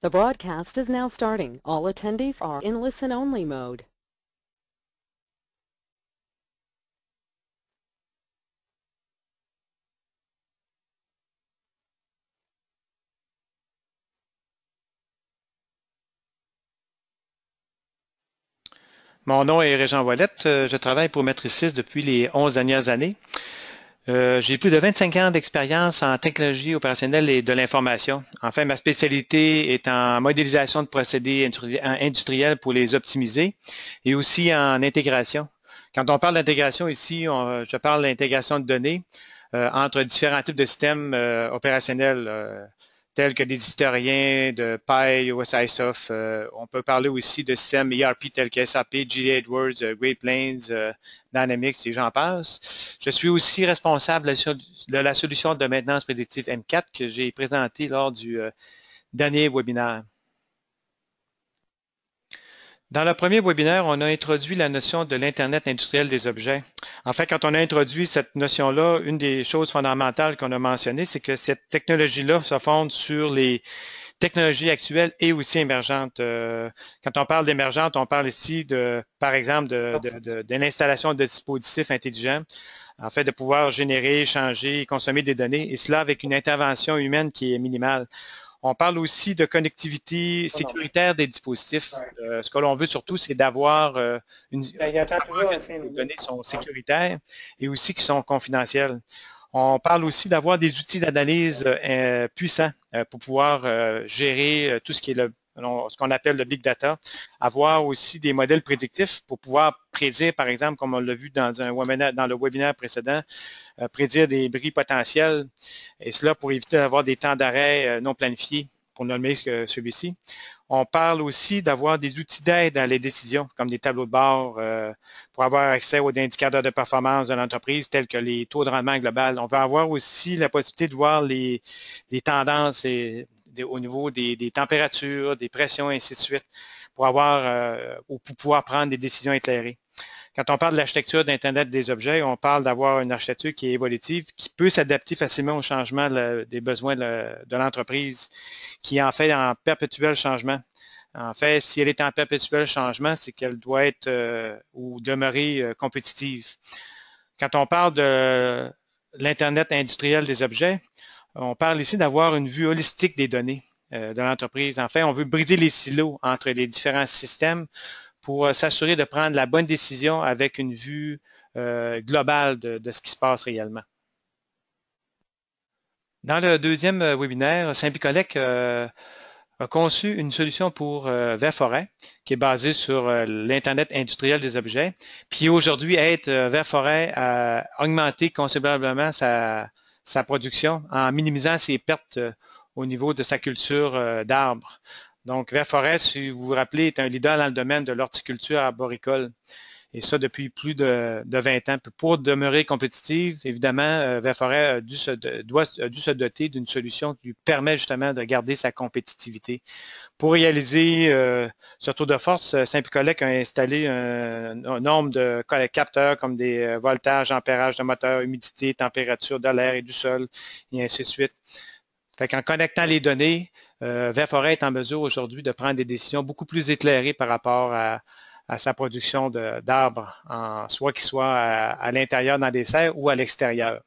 The broadcast is now starting. All attendees are in listen-only mode. Mon nom est Régent Ouellette. Je travaille pour Matricis depuis les 11 dernières années. J'ai plus de 25 ans d'expérience en technologie opérationnelle et de l'information. En fait, ma spécialité est en modélisation de procédés industriels pour les optimiser et aussi en intégration. Quand on parle d'intégration ici, je parle d'intégration de données entre différents types de systèmes opérationnels tels que des historiens de Pi, OSIsoft. On peut parler aussi de systèmes ERP tels que SAP, GD Edwards, Great Plains, Dynamics et j'en passe. Je suis aussi responsable de la solution de maintenance prédictive M4 que j'ai présentée lors du dernier webinaire. Dans le premier webinaire, on a introduit la notion de l'Internet industriel des objets. En fait, quand on a introduit cette notion-là, une des choses fondamentales qu'on a mentionnées, c'est que cette technologie-là se fonde sur les technologies actuelles et aussi émergentes. Quand on parle d'émergentes, on parle ici de, par exemple, de l'installation de dispositifs intelligents, en fait, de pouvoir générer, changer et consommer des données, et cela avec une intervention humaine qui est minimale. On parle aussi de connectivité sécuritaire des dispositifs. Ce que l'on veut surtout, c'est d'avoir savoir que les données sont sécuritaires et aussi qui sont confidentielles. On parle aussi d'avoir des outils d'analyse puissants pour pouvoir gérer tout ce qui est ce qu'on appelle le big data, avoir aussi des modèles prédictifs pour pouvoir prédire, par exemple, comme on l'a vu dans le webinaire précédent, prédire des bris potentiels, et cela pour éviter d'avoir des temps d'arrêt non planifiés, pour nommer celui-ci. On parle aussi d'avoir des outils d'aide à les décisions, comme des tableaux de bord, pour avoir accès aux indicateurs de performance de l'entreprise, tels que les taux de rendement global. On va avoir aussi la possibilité de voir les tendances au niveau des températures, des pressions, et ainsi de suite, pour pour pouvoir prendre des décisions éclairées. Quand on parle de l'architecture d'Internet des objets, on parle d'avoir une architecture qui est évolutive, qui peut s'adapter facilement au changement des besoins de l'entreprise, qui est en fait en perpétuel changement. En fait, si elle est en perpétuel changement, c'est qu'elle doit être ou demeurer compétitive. Quand on parle de l'Internet industriel des objets, on parle ici d'avoir une vue holistique des données de l'entreprise. En fait, on veut briser les silos entre les différents systèmes pour s'assurer de prendre la bonne décision avec une vue globale de ce qui se passe réellement. Dans le deuxième webinaire, Saint-Picolec a conçu une solution pour Verforêt qui est basée sur l'Internet industriel des objets. Puis aujourd'hui, aide Verforêt à augmenter considérablement sa production en minimisant ses pertes au niveau de sa culture d'arbres. Donc, Verforêt, si vous vous rappelez, est un leader dans le domaine de l'horticulture arboricole. Et ça depuis plus de 20 ans. Pour demeurer compétitive, évidemment, Verforêt a dû se doter d'une solution qui lui permet justement de garder sa compétitivité. Pour réaliser ce tour de force, Saint-Picolec a installé un nombre de capteurs comme des voltages, ampérages de moteur, humidité, température de l'air et du sol, et ainsi de suite. Fait qu'en connectant les données, Verforêt est en mesure aujourd'hui de prendre des décisions beaucoup plus éclairées par rapport à sa production d'arbres, soit qu'il soit à l'intérieur dans des serres ou à l'extérieur.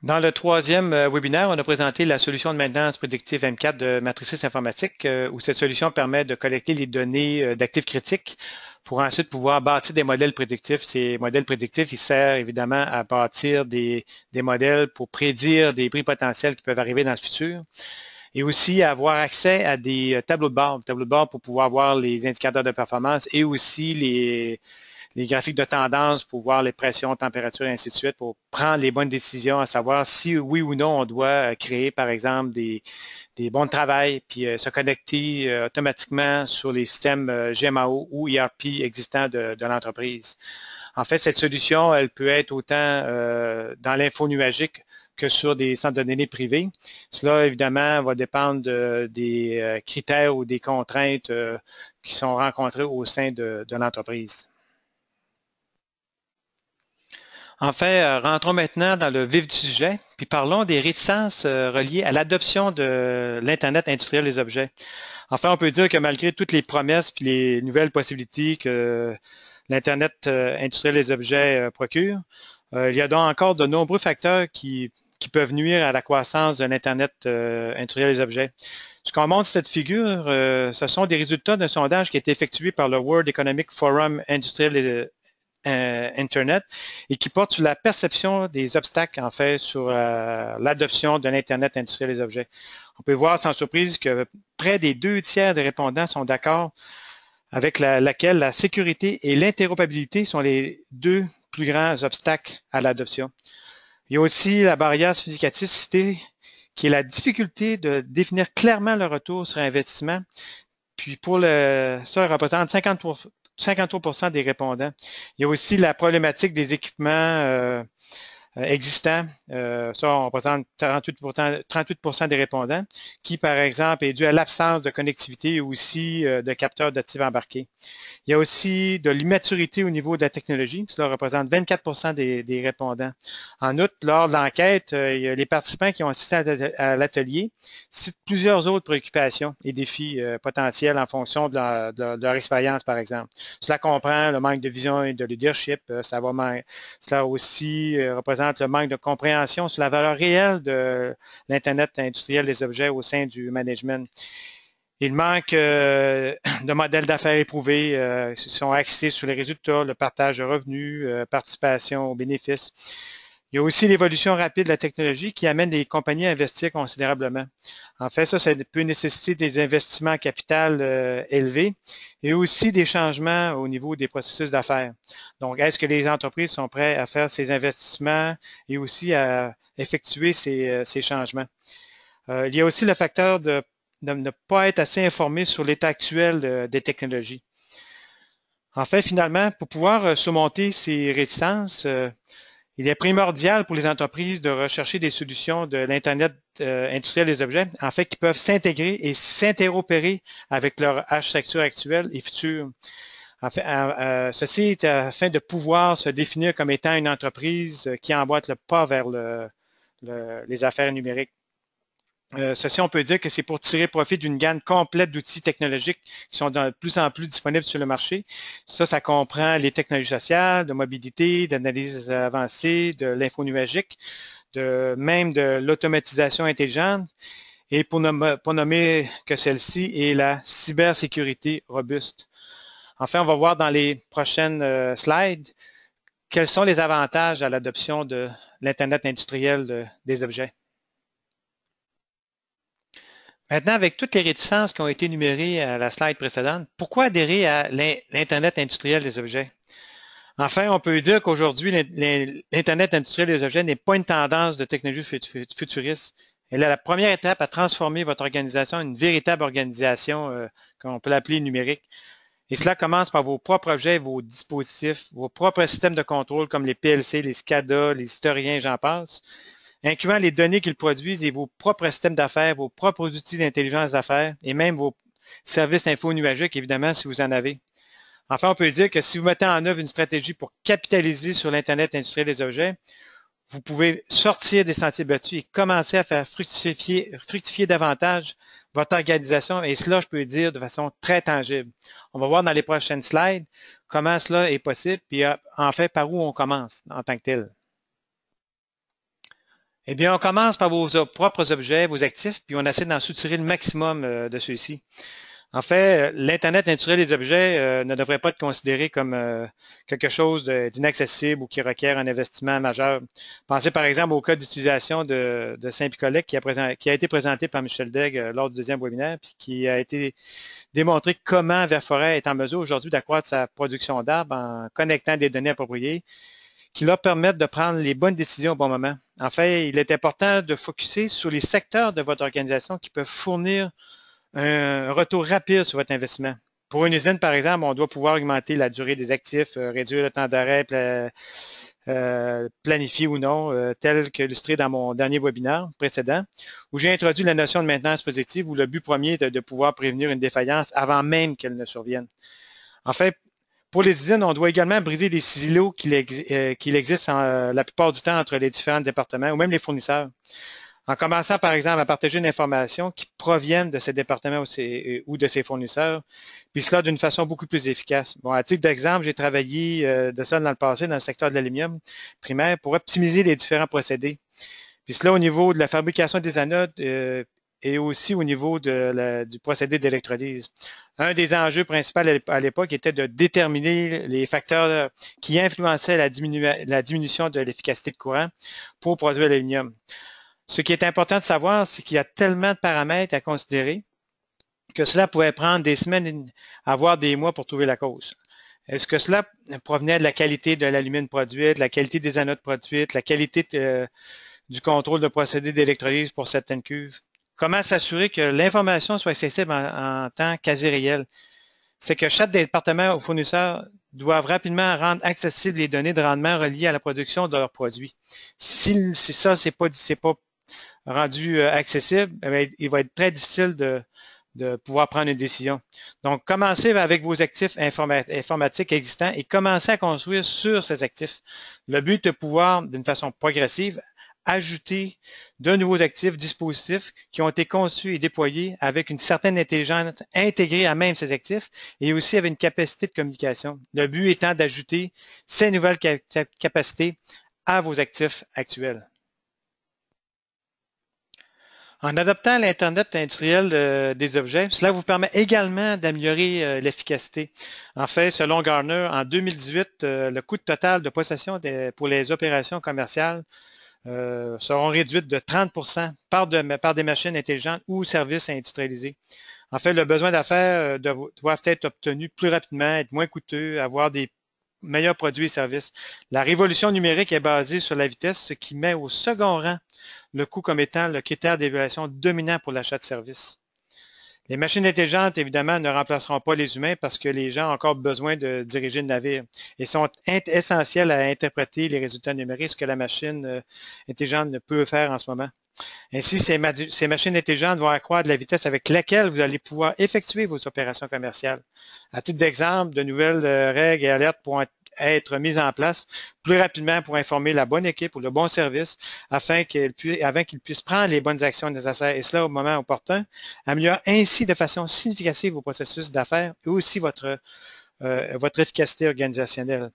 Dans le troisième webinaire, on a présenté la solution de maintenance prédictive M4 de Matricis Informatique, où cette solution permet de collecter les données d'actifs critiques pour ensuite pouvoir bâtir des modèles prédictifs. Ces modèles prédictifs, ils servent évidemment à bâtir des modèles pour prédire des prix potentiels qui peuvent arriver dans le futur, et aussi avoir accès à des tableaux de bord pour pouvoir voir les indicateurs de performance et aussi les graphiques de tendance pour voir les pressions, températures, et ainsi de suite, pour prendre les bonnes décisions, à savoir si oui ou non on doit créer, par exemple, des bons de travail, puis se connecter automatiquement sur les systèmes GMAO ou ERP existants de l'entreprise. En fait, cette solution, elle peut être autant dans l'info nuagique que sur des centres de données privés. Cela, évidemment, va dépendre des critères ou des contraintes qui sont rencontrées au sein de l'entreprise. En fait, rentrons maintenant dans le vif du sujet, puis parlons des réticences reliées à l'adoption de l'Internet industriel des objets. Enfin, on peut dire que malgré toutes les promesses et les nouvelles possibilités que l'Internet industriel des objets procure, il y a donc encore de nombreux facteurs qui peuvent nuire à la croissance de l'Internet industriel des objets. Ce qu'on montre cette figure, ce sont des résultats d'un sondage qui a été effectué par le World Economic Forum industriel Internet et qui porte sur la perception des obstacles, en fait, sur l'adoption de l'Internet industriel des objets. On peut voir sans surprise que près des 2 tiers des répondants sont d'accord avec laquelle la sécurité et l'interopérabilité sont les 2 plus grands obstacles à l'adoption. Il y a aussi la barrière significative citée, qui est la difficulté de définir clairement le retour sur investissement. Puis ça représente 53% des répondants. Il y a aussi la problématique des équipements existants. Ça, on représente 38% des répondants, qui, par exemple, est dû à l'absence de connectivité ou aussi de capteurs d'actifs embarqués. Il y a aussi de l'immaturité au niveau de la technologie. Cela représente 24% des répondants. En outre, lors de l'enquête, il y a les participants qui ont assisté à l'atelier citent plusieurs autres préoccupations et défis potentiels en fonction de leur expérience, par exemple. Cela comprend le manque de vision et de leadership. Cela aussi représente le manque de compréhension sur la valeur réelle de l'Internet industriel des objets au sein du management. Il manque de modèles d'affaires éprouvés, qui sont axés sur les résultats, le partage de revenus, participation aux bénéfices. Il y a aussi l'évolution rapide de la technologie qui amène les compagnies à investir considérablement. En fait, ça peut nécessiter des investissements en capital élevés et aussi des changements au niveau des processus d'affaires. Donc, est-ce que les entreprises sont prêtes à faire ces investissements et aussi à effectuer ces changements? Il y a aussi le facteur de ne pas être assez informé sur l'état actuel des technologies. En fait, finalement, pour pouvoir surmonter ces réticences, il est primordial pour les entreprises de rechercher des solutions de l'Internet industriel des objets, en fait, qui peuvent s'intégrer et s'interopérer avec leur architecture actuelle et future. Ceci est afin de pouvoir se définir comme étant une entreprise qui emboîte le pas vers les affaires numériques. Ceci, on peut dire que c'est pour tirer profit d'une gamme complète d'outils technologiques qui sont de plus en plus disponibles sur le marché. Ça comprend les technologies sociales, de mobilité, d'analyse avancée, de l'info nuagique, même de l'automatisation intelligente, et pour nommer que celle-ci est la cybersécurité robuste. Enfin, on va voir dans les prochaines slides quels sont les avantages à l'adoption de l'Internet industriel des objets. Maintenant, avec toutes les réticences qui ont été numérées à la slide précédente, pourquoi adhérer à l'Internet industriel des objets? Enfin, on peut dire qu'aujourd'hui, l'Internet industriel des objets n'est pas une tendance de technologie futuriste. Elle est la première étape à transformer votre organisation en une véritable organisation qu'on peut l'appeler numérique. Et cela commence par vos propres objets, vos dispositifs, vos propres systèmes de contrôle comme les PLC, les SCADA, les historiens, j'en passe, incluant les données qu'ils produisent et vos propres systèmes d'affaires, vos propres outils d'intelligence d'affaires et même vos services info nuagiques, évidemment, si vous en avez. Enfin, on peut dire que si vous mettez en œuvre une stratégie pour capitaliser sur l'Internet industriel des objets, vous pouvez sortir des sentiers battus et commencer à faire fructifier davantage votre organisation, et cela, je peux le dire de façon très tangible. On va voir dans les prochaines slides comment cela est possible, puis en fait, par où on commence en tant que tel. Eh bien, on commence par vos propres objets, vos actifs, puis on essaie d'en soutirer le maximum de ceux-ci. En fait, l'Internet industriel des objets ne devrait pas être considéré comme quelque chose d'inaccessible ou qui requiert un investissement majeur. Pensez par exemple au cas d'utilisation de Saint-Picolec qui a été présenté par Michel Degg lors du deuxième webinaire, puis qui a été démontré comment Verforêt est en mesure aujourd'hui d'accroître sa production d'arbres en connectant des données appropriées qui leur permettent de prendre les bonnes décisions au bon moment. En fait, il est important de focuser sur les secteurs de votre organisation qui peuvent fournir un retour rapide sur votre investissement. Pour une usine, par exemple, on doit pouvoir augmenter la durée des actifs, réduire le temps d'arrêt planifié ou non, tel qu'illustré dans mon dernier webinaire précédent, où j'ai introduit la notion de maintenance positive, où le but premier est de pouvoir prévenir une défaillance avant même qu'elle ne survienne. En fait, Pour les usines, on doit également briser les silos qu'il existe la plupart du temps entre les différents départements ou même les fournisseurs. En commençant, par exemple, à partager une information qui proviennent de ces départements ou de ces fournisseurs, puis cela d'une façon beaucoup plus efficace. Bon, à titre d'exemple, j'ai travaillé de ça dans le passé dans le secteur de l'aluminium primaire pour optimiser les différents procédés. Puis cela au niveau de la fabrication des anodes et aussi au niveau du procédé d'électrolyse. Un des enjeux principaux à l'époque était de déterminer les facteurs qui influençaient la diminution de l'efficacité de courant pour produire l'aluminium. Ce qui est important de savoir, c'est qu'il y a tellement de paramètres à considérer que cela pouvait prendre des semaines, voire des mois pour trouver la cause. Est-ce que cela provenait de la qualité de l'alumine produite, la qualité des anodes produites, la qualité du contrôle de procédé d'électrolyse pour certaines cuves? Comment s'assurer que l'information soit accessible en temps quasi réel? C'est que chaque département ou fournisseur doivent rapidement rendre accessibles les données de rendement reliées à la production de leurs produits. Si ça, c'est pas rendu accessible, il va être très difficile de pouvoir prendre une décision. Donc, commencez avec vos actifs informatiques existants et commencez à construire sur ces actifs. Le but est de pouvoir, d'une façon progressive, ajouter de nouveaux actifs, dispositifs qui ont été conçus et déployés avec une certaine intelligence intégrée à même ces actifs et aussi avec une capacité de communication. Le but étant d'ajouter ces nouvelles capacités à vos actifs actuels. En adoptant l'Internet industriel des objets, cela vous permet également d'améliorer l'efficacité. En fait, selon Gartner, en 2018, le coût total de possession pour les opérations commerciales seront réduites de 30% par des machines intelligentes ou services industrialisés. En fait, le besoin d'affaires doivent être obtenus plus rapidement, être moins coûteux, avoir des meilleurs produits et services. La révolution numérique est basée sur la vitesse, ce qui met au second rang le coût comme étant le critère d'évaluation dominant pour l'achat de services. Les machines intelligentes, évidemment, ne remplaceront pas les humains parce que les gens ont encore besoin de diriger le navire et sont essentiels à interpréter les résultats numériques, ce que la machine intelligente ne peut faire en ce moment. Ainsi, ces machines intelligentes vont accroître la vitesse avec laquelle vous allez pouvoir effectuer vos opérations commerciales. À titre d'exemple, de nouvelles règles et alertes pourront être mises en place plus rapidement pour informer la bonne équipe ou le bon service afin qu'ils puissent prendre les bonnes actions nécessaires et cela au moment opportun, améliore ainsi de façon significative vos processus d'affaires et aussi votre efficacité organisationnelle.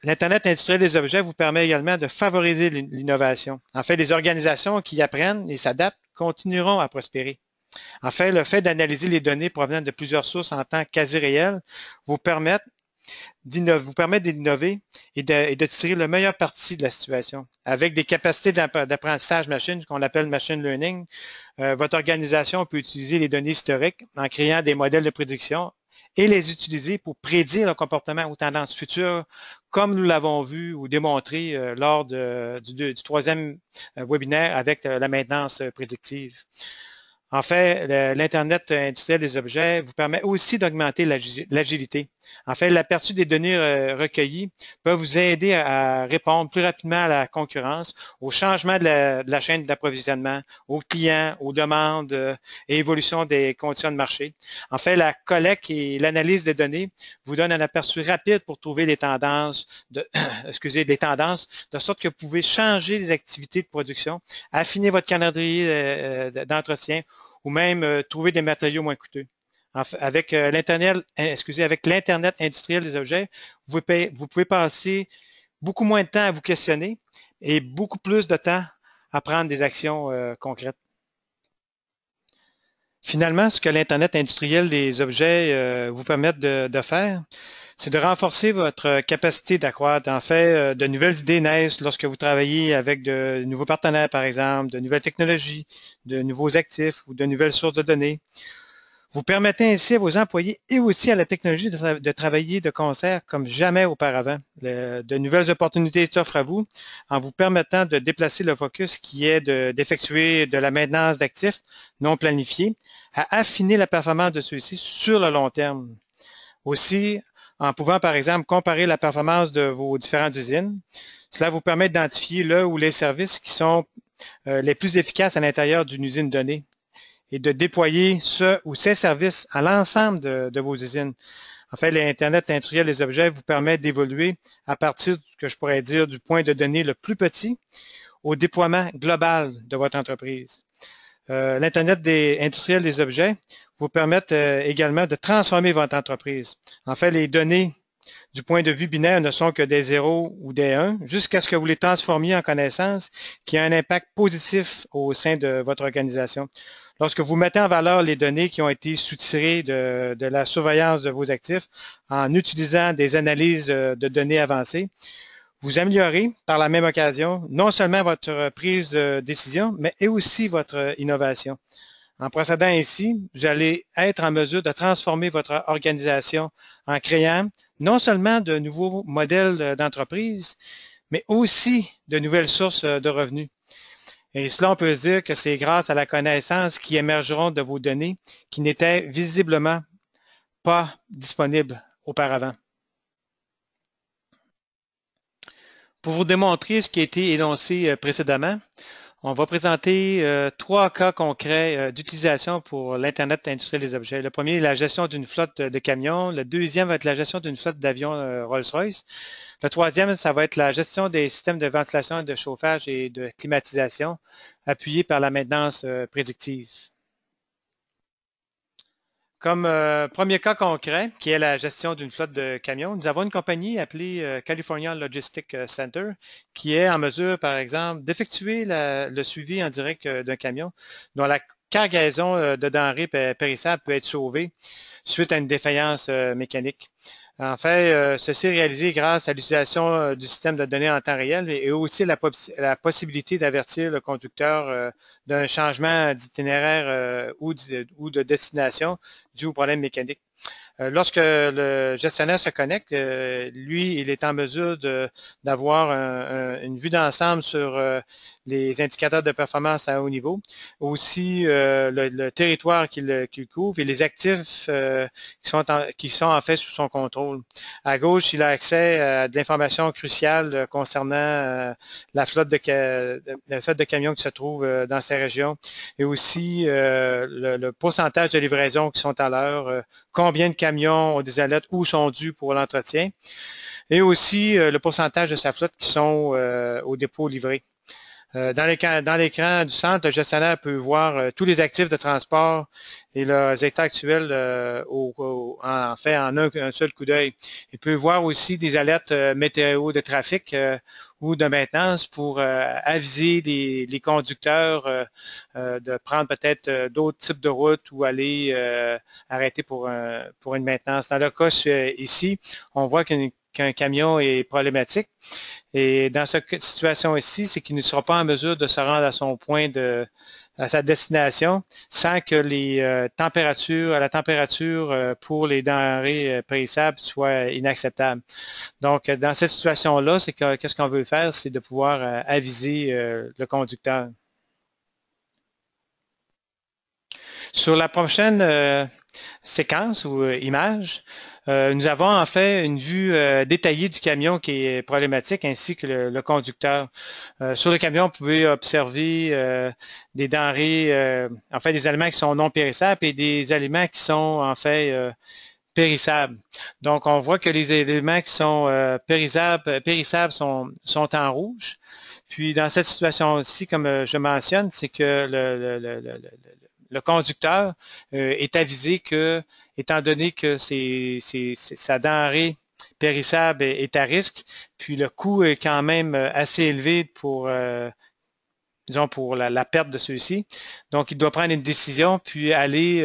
L'Internet industriel des objets vous permet également de favoriser l'innovation. En fait, les organisations qui apprennent et s'adaptent continueront à prospérer. En fait, le fait d'analyser les données provenant de plusieurs sources en temps quasi réel vous permet d'innover et de tirer le meilleur parti de la situation. Avec des capacités d'apprentissage machine, qu'on appelle machine learning, votre organisation peut utiliser les données historiques en créant des modèles de prédiction et les utiliser pour prédire le comportement ou tendances futures, comme nous l'avons vu ou démontré lors du troisième webinaire avec la maintenance prédictive. En fait, l'Internet industriel des objets vous permet aussi d'augmenter l'agilité. En fait, l'aperçu des données recueillies peut vous aider à répondre plus rapidement à la concurrence, au changement de la chaîne d'approvisionnement, aux clients, aux demandes et évolution des conditions de marché. En fait, la collecte et l'analyse des données vous donne un aperçu rapide pour trouver les tendances, de sorte que vous pouvez changer les activités de production, affiner votre calendrier d'entretien ou même trouver des matériaux moins coûteux. Avec l'Internet industriel des objets, vous pouvez passer beaucoup moins de temps à vous questionner et beaucoup plus de temps à prendre des actions concrètes. Finalement, ce que l'Internet industriel des objets vous permet de faire, c'est de renforcer votre capacité d'accroître. En fait, de nouvelles idées naissent lorsque vous travaillez avec de nouveaux partenaires, par exemple, de nouvelles technologies, de nouveaux actifs ou de nouvelles sources de données. Vous permettez ainsi à vos employés et aussi à la technologie de travailler de concert comme jamais auparavant. De nouvelles opportunités s'offrent à vous en vous permettant de déplacer le focus qui est d'effectuer de la maintenance d'actifs non planifiés à affiner la performance de ceux-ci sur le long terme. Aussi, en pouvant, par exemple, comparer la performance de vos différentes usines, cela vous permet d'identifier là où les services qui sont les plus efficaces à l'intérieur d'une usine donnée et de déployer ce ou ces services à l'ensemble de vos usines. En fait, l'Internet industriel des objets vous permet d'évoluer à partir, que je pourrais dire, du point de données le plus petit au déploiement global de votre entreprise. L'Internet industriel des objets vous permet également de transformer votre entreprise. En fait, les données du point de vue binaire ne sont que des 0 ou des 1, jusqu'à ce que vous les transformiez en connaissances qui ont un impact positif au sein de votre organisation. Lorsque vous mettez en valeur les données qui ont été soutirées de la surveillance de vos actifs en utilisant des analyses de données avancées, vous améliorez par la même occasion non seulement votre prise de décision, mais aussi votre innovation. En procédant ainsi, vous allez être en mesure de transformer votre organisation en créant non seulement de nouveaux modèles d'entreprise, mais aussi de nouvelles sources de revenus. Et cela, on peut dire que c'est grâce à la connaissance qui émergeront de vos données qui n'étaient visiblement pas disponibles auparavant. Pour vous démontrer ce qui a été énoncé précédemment, on va présenter 3 cas concrets d'utilisation pour l'Internet industriel des objets. Le premier est la gestion d'une flotte de camions. Le deuxième va être la gestion d'une flotte d'avions Rolls-Royce. Le troisième, ça va être la gestion des systèmes de ventilation, de chauffage et de climatisation appuyés par la maintenance prédictive. Comme premier cas concret, qui est la gestion d'une flotte de camions, nous avons une compagnie appelée California Logistics Center qui est en mesure, par exemple, d'effectuer le suivi en direct d'un camion dont la cargaison de denrées périssables peut être sauvée suite à une défaillance mécanique. En fait, ceci est réalisé grâce à l'utilisation du système de données en temps réel et aussi la possibilité d'avertir le conducteur d'un changement d'itinéraire ou de destination dû au problème mécanique. Lorsque le gestionnaire se connecte, lui, il est en mesure d'avoir une vue d'ensemble sur les indicateurs de performance à haut niveau, aussi le territoire qu'il couvre et les actifs qui sont en fait sous son contrôle. À gauche, il a accès à de l'information cruciale concernant la flotte de camions qui se trouve dans ces régions et aussi le pourcentage de livraisons qui sont à l'heure, combien de camions ont des alertes ou sont dus pour l'entretien, et aussi le pourcentage de sa flotte qui sont au dépôt livré. Dans l'écran du centre, le gestionnaire peut voir tous les actifs de transport et leurs états actuels en fait en un seul coup d'œil. Il peut voir aussi des alertes météo de trafic ou de maintenance pour aviser les conducteurs de prendre peut-être d'autres types de routes ou aller arrêter pour une maintenance. Dans le cas ici, on voit qu'un camion est problématique. Et dans cette situation ici, c'est qu'il ne sera pas en mesure de se rendre à son point à sa destination sans que la température pour les denrées périssables soit inacceptable. Donc, dans cette situation-là, qu'est-ce qu'on veut faire, c'est de pouvoir aviser le conducteur. Sur la prochaine séquence ou image, nous avons en fait une vue détaillée du camion qui est problématique ainsi que le conducteur. Sur le camion, vous pouvez observer des denrées, en fait des aliments qui sont non périssables et des aliments qui sont en fait périssables. Donc, on voit que les éléments qui sont périssables sont en rouge. Puis, dans cette situation-ci, comme je mentionne, c'est que le conducteur est avisé que, étant donné que sa denrée périssable est à risque, puis le coût est quand même assez élevé disons pour la perte de ceux-ci. Donc, il doit prendre une décision, puis aller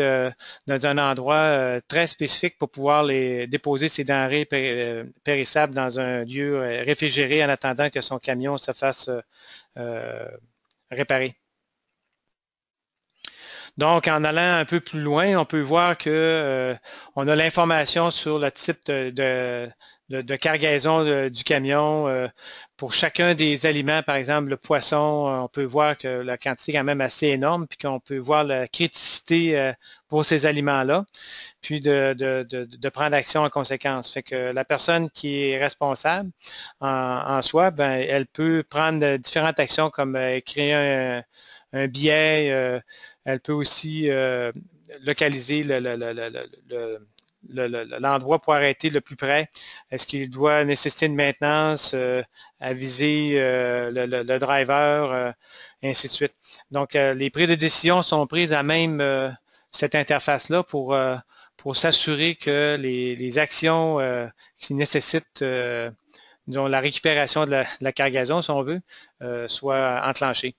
dans un endroit très spécifique pour pouvoir déposer ses denrées périssables dans un lieu réfrigéré en attendant que son camion se fasse réparer. Donc, en allant un peu plus loin, on peut voir que on a l'information sur le type de cargaison du camion. Pour chacun des aliments, par exemple, le poisson, on peut voir que la quantité est quand même assez énorme, puis qu'on peut voir la criticité pour ces aliments-là, puis de prendre action en conséquence. Fait que la personne qui est responsable en soi, ben, elle peut prendre différentes actions comme créer un billet, elle peut aussi localiser l'endroit pour arrêter le plus près. Est-ce qu'il doit nécessiter une maintenance, aviser le driver, et ainsi de suite. Donc, les prises de décision sont prises à même cette interface-là pour s'assurer que les actions qui nécessitent disons, la récupération de la cargaison, si on veut, soient enclenchées.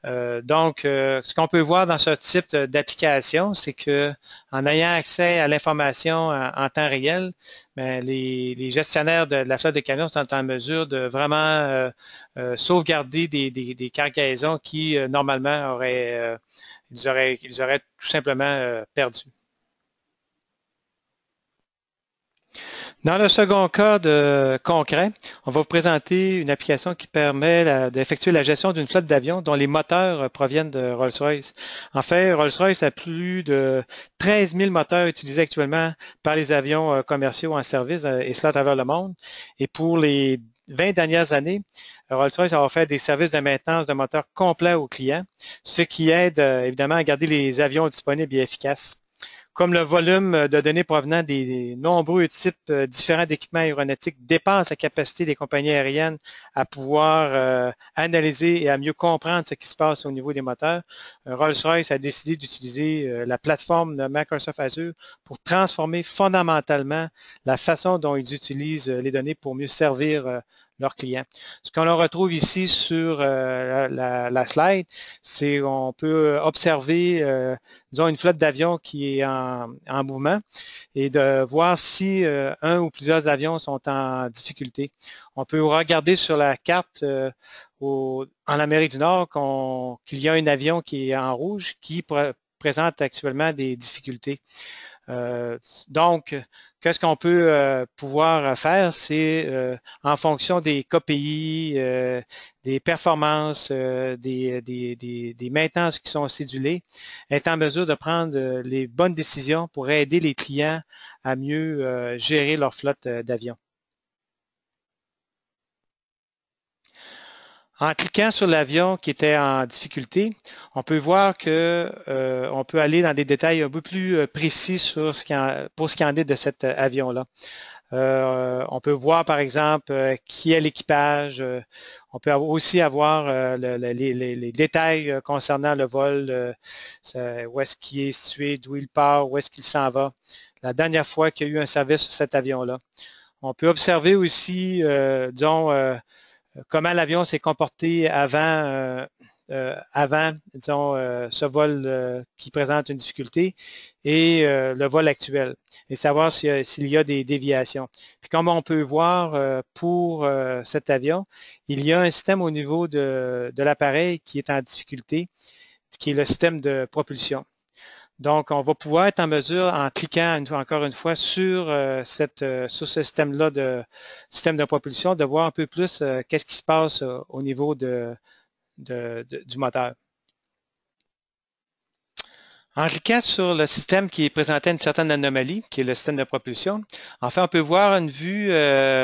Ce qu'on peut voir dans ce type d'application, c'est que en ayant accès à l'information en temps réel, bien, les gestionnaires de la flotte de camions sont en mesure de vraiment sauvegarder des cargaisons qui, normalement, ils auraient tout simplement perdu. Dans le second cas concret, on va vous présenter une application qui permet d'effectuer la gestion d'une flotte d'avions dont les moteurs proviennent de Rolls-Royce. En fait, Rolls-Royce a plus de 13 000 moteurs utilisés actuellement par les avions commerciaux en service, et cela à travers le monde. Et pour les 20 dernières années, Rolls-Royce a offert des services de maintenance de moteurs complets aux clients, ce qui aide évidemment à garder les avions disponibles et efficaces. Comme le volume de données provenant des nombreux types différents d'équipements aéronautiques dépasse la capacité des compagnies aériennes à pouvoir analyser et à mieux comprendre ce qui se passe au niveau des moteurs, Rolls-Royce a décidé d'utiliser la plateforme de Microsoft Azure pour transformer fondamentalement la façon dont ils utilisent les données pour mieux servir leurs clients. Ce qu'on retrouve ici sur la slide, c'est qu'on peut observer disons, une flotte d'avions qui est en mouvement et de voir si un ou plusieurs avions sont en difficulté. On peut regarder sur la carte en Amérique du Nord qu'il y a un avion qui est en rouge qui présente actuellement des difficultés. Donc, qu'est-ce qu'on peut pouvoir faire, c'est en fonction des KPI, des performances, des maintenances qui sont cédulées, être en mesure de prendre les bonnes décisions pour aider les clients à mieux gérer leur flotte d'avions. En cliquant sur l'avion qui était en difficulté, on peut voir que on peut aller dans des détails un peu plus précis sur pour ce qui en est de cet avion-là. On peut voir, par exemple, qui est l'équipage. On peut aussi avoir les détails concernant le vol, où est-ce qu'il est situé, d'où il part, où est-ce qu'il s'en va, la dernière fois qu'il y a eu un service sur cet avion-là. On peut observer aussi, disons, comment l'avion s'est comporté avant, disons, ce vol qui présente une difficulté et le vol actuel, et savoir s'il y a des déviations. Puis comme on peut voir pour cet avion, il y a un système au niveau de l'appareil qui est en difficulté, qui est le système de propulsion. Donc, on va pouvoir être en mesure, en cliquant encore une fois sur ce système-là système de propulsion, de voir un peu plus qu'est-ce qui se passe au niveau du moteur. En cliquant sur le système qui présentait une certaine anomalie, qui est le système de propulsion, en fait, on peut voir une vue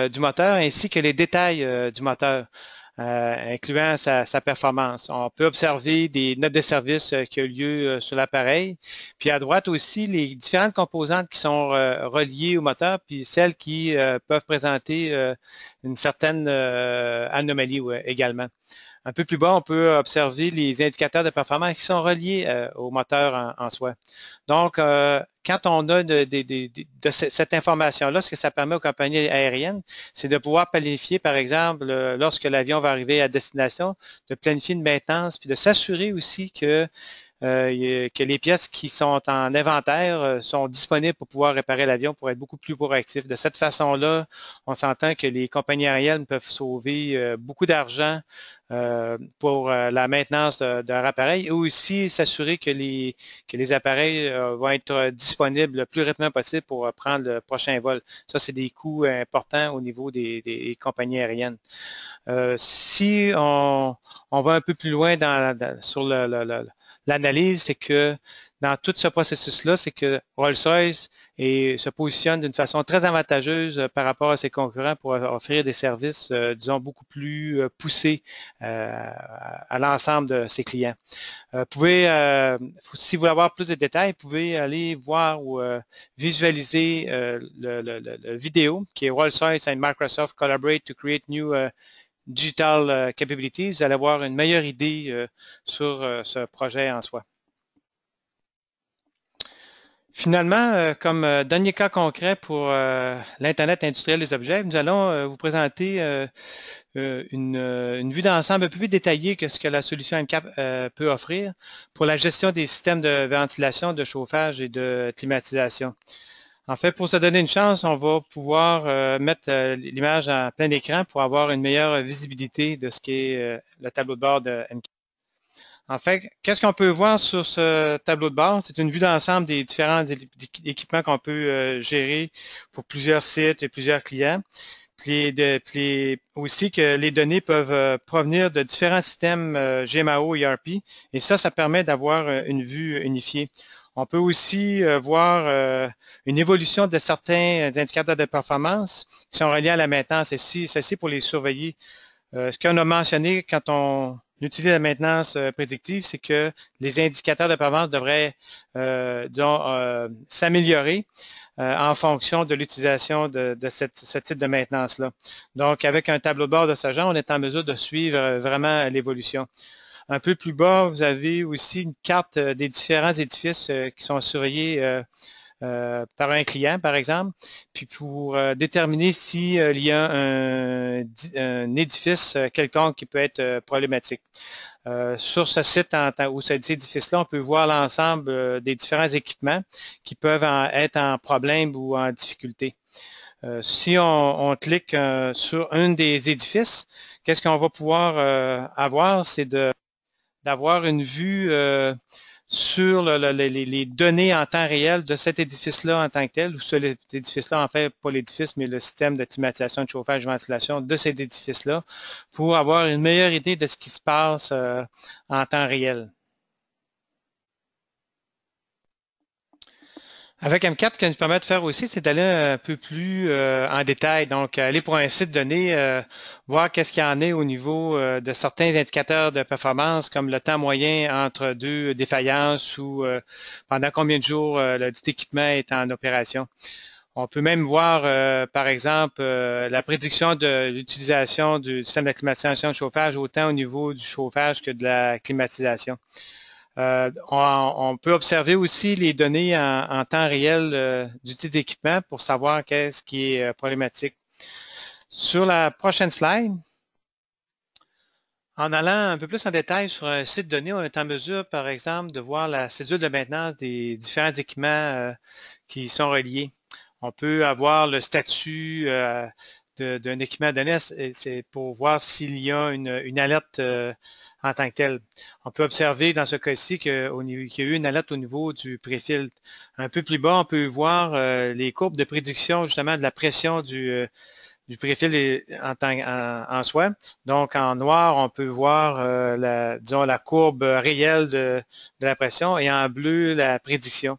du moteur ainsi que les détails du moteur. Incluant sa performance. On peut observer des notes de service qui ont lieu sur l'appareil. Puis à droite aussi, les différentes composantes qui sont reliées au moteur, puis celles qui peuvent présenter une certaine anomalie également. Un peu plus bas, on peut observer les indicateurs de performance qui sont reliés au moteur en soi. Donc, quand on a de cette information-là, ce que ça permet aux compagnies aériennes, c'est de pouvoir planifier, par exemple, lorsque l'avion va arriver à destination, de planifier une maintenance, puis de s'assurer aussi que les pièces qui sont en inventaire sont disponibles pour pouvoir réparer l'avion pour être beaucoup plus proactifs. De cette façon-là, on s'entend que les compagnies aériennes peuvent sauver beaucoup d'argent pour la maintenance d'un appareil et aussi s'assurer que les appareils vont être disponibles le plus rapidement possible pour prendre le prochain vol. Ça, c'est des coûts importants au niveau des compagnies aériennes. Si on va un peu plus loin sur l'analyse, c'est que dans tout ce processus-là, c'est que Rolls-Royce et se positionne d'une façon très avantageuse par rapport à ses concurrents pour offrir des services, disons, beaucoup plus poussés à l'ensemble de ses clients. Si vous voulez avoir plus de détails, vous pouvez aller voir ou visualiser le vidéo qui est Rolls-Royce and Microsoft Collaborate to Create New Digital Capabilities. Vous allez avoir une meilleure idée sur ce projet en soi. Finalement, comme dernier cas concret pour l'Internet industriel des objets, nous allons vous présenter une vue d'ensemble un peu plus détaillée que ce que la solution MCAP peut offrir pour la gestion des systèmes de ventilation, de chauffage et de climatisation. En fait, pour se donner une chance, on va pouvoir mettre l'image en plein écran pour avoir une meilleure visibilité de ce qu'est le tableau de bord de MCAP. En fait, qu'est-ce qu'on peut voir sur ce tableau de bord? C'est une vue d'ensemble des différents équipements qu'on peut gérer pour plusieurs sites et plusieurs clients. Aussi que les données peuvent provenir de différents systèmes GMAO ERP, et ça permet d'avoir une vue unifiée. On peut aussi voir une évolution de certains indicateurs de performance qui sont reliés à la maintenance, et ceci pour les surveiller. Ce qu'on a mentionné quand on utilise la maintenance prédictive, c'est que les indicateurs de performance devraient, s'améliorer en fonction de l'utilisation de ce type de maintenance-là. Donc, avec un tableau de bord de ce genre, on est en mesure de suivre vraiment l'évolution. Un peu plus bas, vous avez aussi une carte des différents édifices qui sont surveillés par un client, par exemple, puis pour déterminer s'il y a un édifice quelconque qui peut être problématique. Sur ce site ou cet édifice-là, on peut voir l'ensemble des différents équipements qui peuvent être en problème ou en difficulté. Si on clique sur un des édifices, qu'est-ce qu'on va pouvoir avoir? C'est d'avoir une vue sur les données en temps réel de cet édifice-là en tant que tel, ou sur cet édifice-là, en fait, pas l'édifice, mais le système de climatisation, de chauffage, de ventilation de cet édifice-là, pour avoir une meilleure idée de ce qui se passe en temps réel. Avec M4, ce qui nous permet de faire aussi, c'est d'aller un peu plus en détail. Donc, aller pour un site donné, voir qu'est-ce qu'il y en est au niveau de certains indicateurs de performance, comme le temps moyen entre deux défaillances ou pendant combien de jours le dit équipement est en opération. On peut même voir, par exemple, la prédiction de l'utilisation du système de climatisation et de chauffage, autant au niveau du chauffage que de la climatisation. On peut observer aussi les données en temps réel du type d'équipement pour savoir qu'est-ce qui est problématique. Sur la prochaine slide, en allant un peu plus en détail sur un site donné, on est en mesure, par exemple, de voir la cédule de maintenance des différents équipements qui sont reliés. On peut avoir le statut d'un équipement donné, c'est pour voir s'il y a une alerte en tant que tel. On peut observer dans ce cas-ci qu'il y a eu une alerte au niveau du pré-filtre. Un peu plus bas, on peut voir les courbes de prédiction justement de la pression du pré-filtre en soi. Donc, en noir, on peut voir disons, la courbe réelle de la pression et en bleu, la prédiction.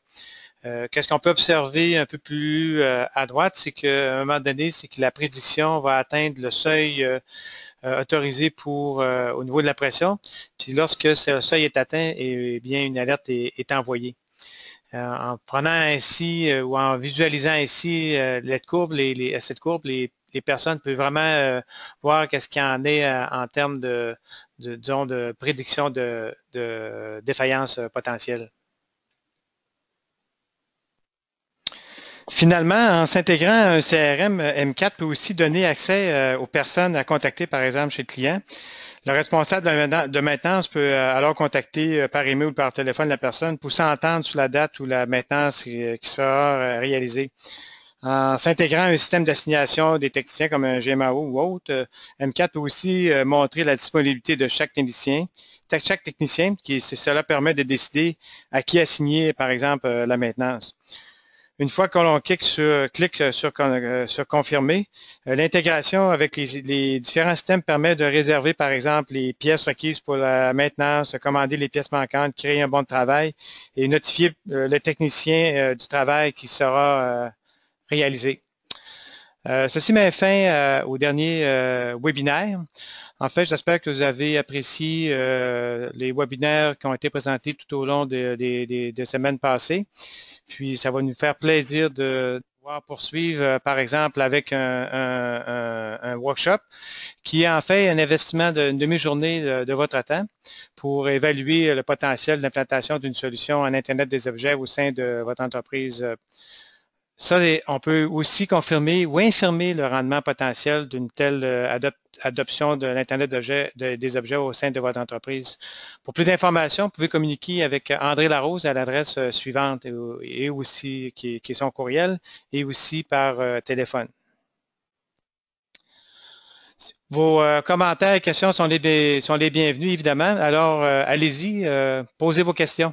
Qu'est-ce qu'on peut observer un peu plus à droite, c'est qu'à un moment donné, c'est que la prédiction va atteindre le seuil autorisé au niveau de la pression. Puis lorsque ce seuil est atteint, eh bien, une alerte est envoyée. En prenant ainsi ou en visualisant ainsi cette courbe, les personnes peuvent vraiment voir qu'est-ce qu'il y en est en termes disons, de prédiction de défaillance potentielle. Finalement, en s'intégrant à un CRM, M4 peut aussi donner accès aux personnes à contacter, par exemple, chez le client. Le responsable de maintenance peut alors contacter par email ou par téléphone la personne pour s'entendre sur la date ou la maintenance qui sera réalisée. En s'intégrant à un système d'assignation des techniciens comme un GMAO ou autre, M4 peut aussi montrer la disponibilité de chaque technicien. Cela permet de décider à qui assigner, par exemple, la maintenance. Une fois que l'on clique sur confirmer, l'intégration avec les différents systèmes permet de réserver, par exemple, les pièces requises pour la maintenance, commander les pièces manquantes, créer un bon de travail et notifier le technicien du travail qui sera réalisé. Ceci met fin au dernier webinaire. En fait, j'espère que vous avez apprécié les webinaires qui ont été présentés tout au long des semaines passées. Puis, ça va nous faire plaisir de pouvoir poursuivre, par exemple, avec un workshop qui est en fait un investissement d'une demi-journée de votre temps pour évaluer le potentiel d'implantation d'une solution en Internet des objets au sein de votre entreprise. Ça, on peut aussi confirmer ou infirmer le rendement potentiel d'une telle adoption de l'Internet des objets au sein de votre entreprise. Pour plus d'informations, vous pouvez communiquer avec André Larose à l'adresse suivante et aussi qui est son courriel et aussi par téléphone. Vos commentaires et questions sont les bienvenus, évidemment. Alors, allez-y, posez vos questions.